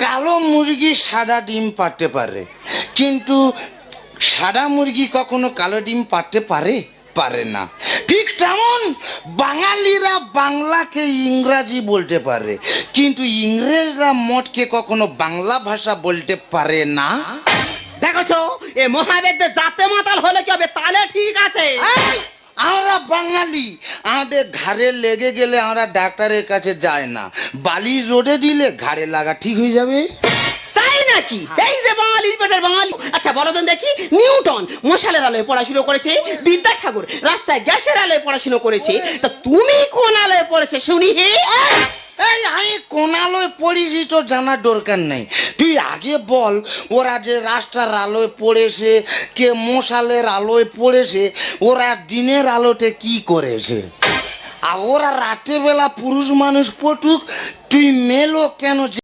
কালো মুরগি সাদা ডিম পারতে পারে, কিন্তু সাদা মুরগি কখনো কালো ডিম পারতে পারে? পারে না। ঠিক তেমন বাঙালিরা বাংলাকে ইংরাজি বলতে পারে, কিন্তু ইংরেজরা মঠকে কখনো বাংলা ভাষা বলতে পারে না। দেখছো এ মহাবেদ্যে জাতে মাতাল হলে কি হবে? তাহলে ঠিক আছে। আমরা বাঙালি, আমাদের ঘাড়ে লেগে গেলে আমরা ডাক্তারের কাছে যাই না, বালি রোডে দিলে ঘাড়ে লাগা ঠিক হয়ে যাবে। তাই নাকি? এই যে বাঙালির পেটের বাঙালি। আচ্ছা বলো তো দেখি, নিউটন মশালের আলোয় পড়াশোনা করেছে, বিদ্যাসাগর রাস্তায় গ্যাসের আলোয় পড়াশোনা করেছে, তা তুমি কোন আলোয় পড়েছে শুনি? এই আমি কোন আলোয় পড়েছি তো জানার দরকার নেই, তুই আগে বল ওরা যে রাস্তার আলোয় পড়েছে, কে মশালের আলোয় পড়েছে, ওরা দিনের আলোতে কি করেছে? আর ওরা রাতের বেলা পুরুষ মানুষ পটুক, তুই মেলো কেন?